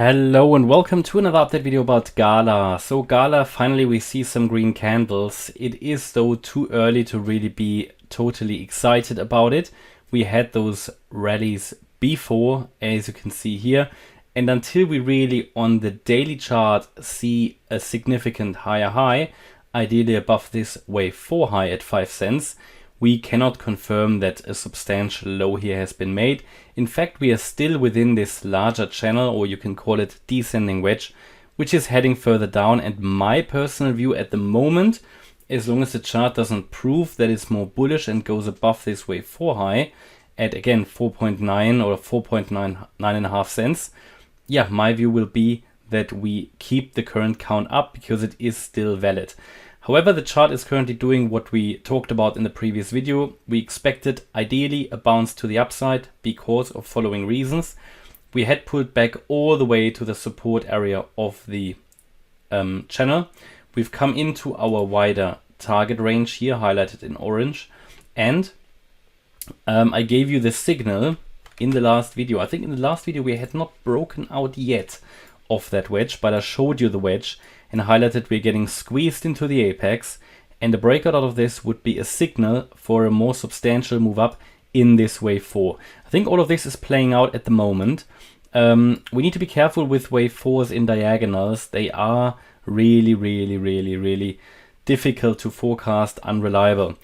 Hello and welcome to another update video about Gala. So Gala, finally we see some green candles. It is though too early to really be totally excited about it. We had those rallies before, as you can see here. And until we really on the daily chart see a significant higher high, ideally above this wave 4 high at 5 cents, we cannot confirm that a substantial low here has been made. In fact, we are still within this larger channel, or you can call it descending wedge, which is heading further down. And my personal view at the moment, as long as the chart doesn't prove that it's more bullish and goes above this wave 4 high at again 4.9 or 4.99.5 cents, yeah, my view will be that we keep the current count up because it is still valid. However, the chart is currently doing what we talked about in the previous video. We expected ideally a bounce to the upside because of following reasons. We had pulled back all the way to the support area of the channel. We've come into our wider target range here, highlighted in orange. And I gave you the signal in the last video. I think in the last video we had not broken out yet of that wedge, but I showed you the wedge and highlighted we're getting squeezed into the apex, and the breakout out of this would be a signal for a more substantial move up in this wave 4. I think all of this is playing out at the moment. We need to be careful with wave 4s in diagonals. They are really difficult to forecast, unreliable.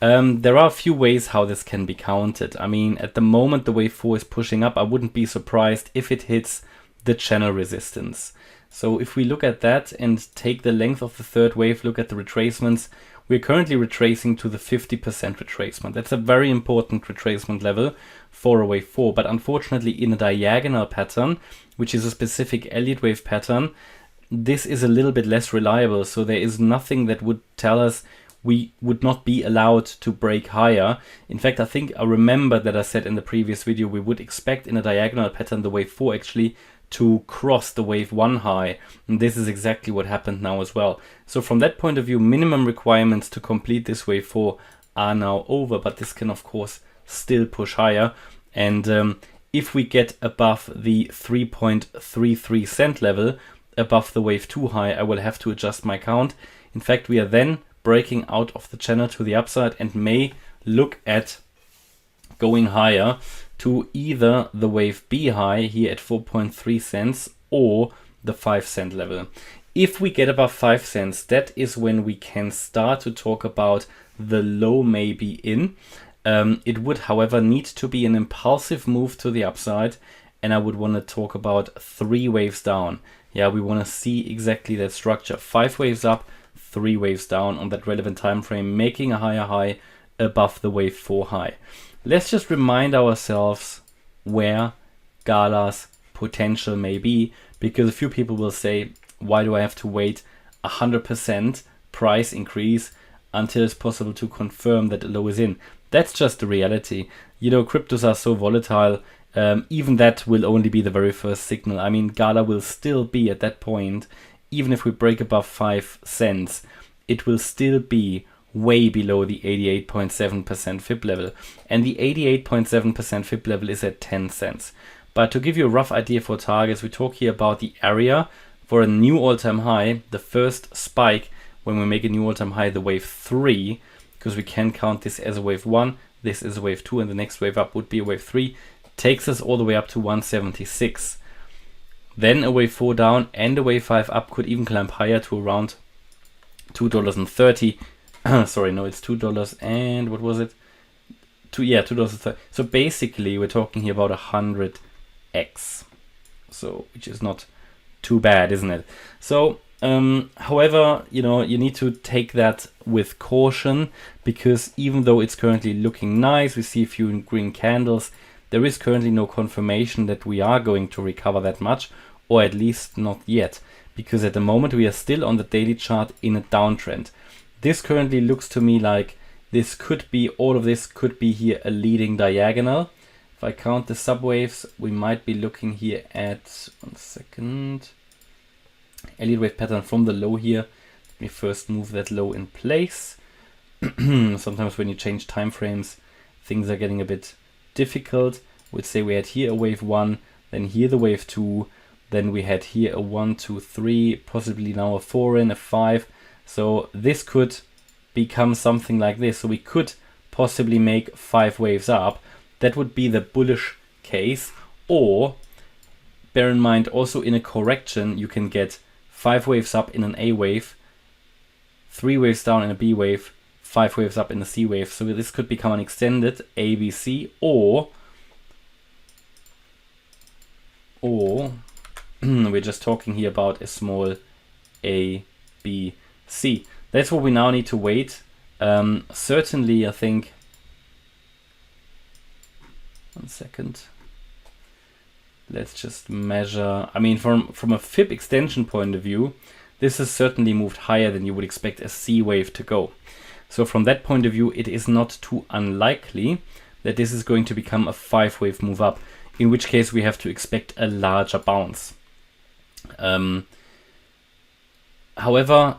There are a few ways how this can be counted. I mean, at the moment the wave 4 is pushing up. I wouldn't be surprised if it hits the channel resistance. So if we look at that and take the length of the third wave, look at the retracements, we're currently retracing to the 50% retracement. That's a very important retracement level for a wave 4, but unfortunately in a diagonal pattern, which is a specific Elliott wave pattern, this is a little bit less reliable. So there is nothing that would tell us we would not be allowed to break higher. In fact, I think I remember that I said in the previous video we would expect in a diagonal pattern the wave 4 actually to cross the wave 1 high, and this is exactly what happened now as well. So from that point of view, minimum requirements to complete this wave 4 are now over, but this can of course still push higher. And if we get above the 3.33 cent level, above the wave 2 high, I will have to adjust my count. In fact, we are then breaking out of the channel to the upside and may look at going higher to either the wave B high here at 4.3 cents or the 5 cent level. If we get above 5 cents, that is when we can start to talk about the low may be in. It would, however, need to be an impulsive move to the upside, and I would want to talk about 3 waves down. Yeah, we want to see exactly that structure. 5 waves up, 3 waves down on that relevant time frame, making a higher high above the wave 4 high. Let's just remind ourselves where Gala's potential may be, because a few people will say, why do I have to wait 100% price increase until it's possible to confirm that the low is in? That's just the reality. You know, cryptos are so volatile. Even that will only be the very first signal. I mean, Gala will still be at that point, even if we break above 5 cents, it will still be way below the 88.7% fib level, and the 88.7% fib level is at 10 cents. But to give you a rough idea for targets, we talk here about the area for a new all-time high, the first spike when we make a new all-time high, the wave 3, because we can count this as a wave 1, this is a wave 2, and the next wave up would be a wave 3, takes us all the way up to 176. Then a wave 4 down and a wave 5 up could even climb higher to around $2.30. Sorry, no, it's $2 and what was it? $2.30. So basically, we're talking here about 100x. So, which is not too bad, isn't it? So, however, you know, you need to take that with caution, because even though it's currently looking nice, we see a few green candles, there is currently no confirmation that we are going to recover that much, or at least not yet, because at the moment we are still on the daily chart in a downtrend. This currently looks to me like this could be, all of this could be here a leading diagonal. If I count the subwaves, we might be looking here at, 1 second, Elliott wave pattern from the low here. Let me first move that low in place. Sometimes when you change time frames, things are getting a bit difficult. We'd say we had here a wave 1, then here the wave 2, Then we had here a 1, 2, 3, possibly now a 4 in, a 5. So this could become something like this. So we could possibly make 5 waves up. That would be the bullish case. Or bear in mind, also in a correction, you can get 5 waves up in an A wave, 3 waves down in a B wave, 5 waves up in a C wave. So this could become an extended A, B, C, or we're just talking here about a small A, B, C. That's what we now need to wait. Certainly, I think. 1 second. Let's just measure. I mean, from a fib extension point of view, this has certainly moved higher than you would expect a C wave to go. So from that point of view, it is not too unlikely that this is going to become a 5 wave move up, in which case we have to expect a larger bounce. However,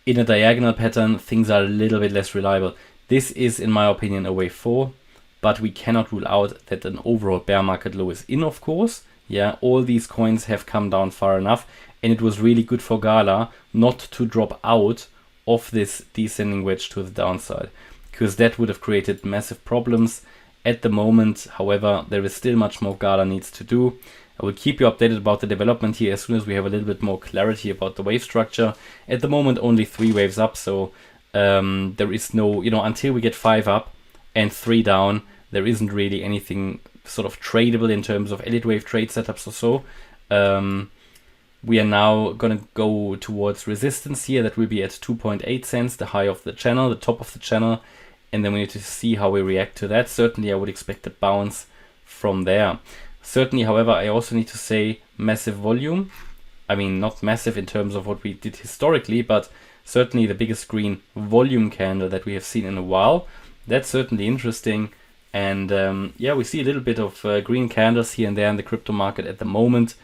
in a diagonal pattern, things are a little bit less reliable. This is, in my opinion, a wave 4, but we cannot rule out that an overall bear market low is in, of course. Yeah, all these coins have come down far enough, and it was really good for Gala not to drop out of this descending wedge to the downside, because that would have created massive problems. At the moment, however, there is still much more Gala needs to do. I will keep you updated about the development here as soon as we have a little bit more clarity about the wave structure. At the moment, only 3 waves up, so there is no, until we get 5 up and 3 down, there isn't really anything sort of tradable in terms of Elliott wave trade setups or so. We are now going to go towards resistance here. That will be at 2.8 cents, the high of the channel, the top of the channel. And then we need to see how we react to that. Certainly, I would expect a bounce from there. Certainly, however, I also need to say massive volume. I mean, not massive in terms of what we did historically, but certainly the biggest green volume candle that we have seen in a while. That's certainly interesting. And yeah, we see a little bit of green candles here and there in the crypto market at the moment.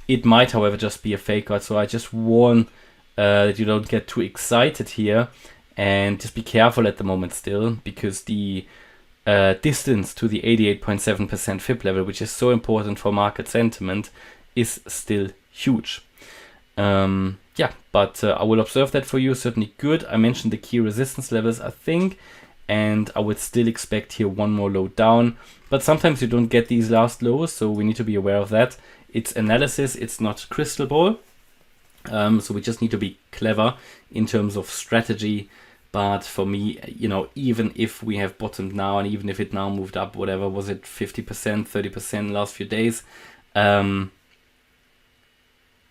It might, however, just be a fake out. So I just warn that you don't get too excited here. And just be careful at the moment still, because the distance to the 88.7% fib level, which is so important for market sentiment, is still huge. Yeah, but I will observe that for you. Certainly good. I mentioned the key resistance levels, I think, and I would still expect here one more low down. But sometimes you don't get these last lows, so we need to be aware of that. It's analysis, it's not crystal ball. So we just need to be clever in terms of strategy. But for me, even if we have bottomed now, and even if it now moved up, whatever, was it 50%, 30% last few days?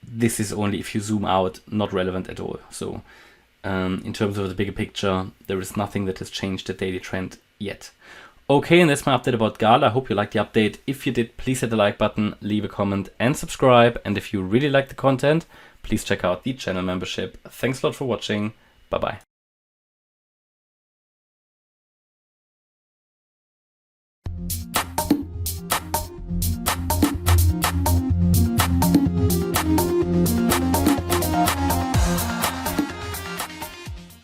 This is only, if you zoom out, not relevant at all. So in terms of the bigger picture, there is nothing that has changed the daily trend yet. Okay, and that's my update about Gala. I hope you liked the update. If you did, please hit the like button, leave a comment and subscribe. And if you really like the content, please check out the channel membership. Thanks a lot for watching. Bye-bye.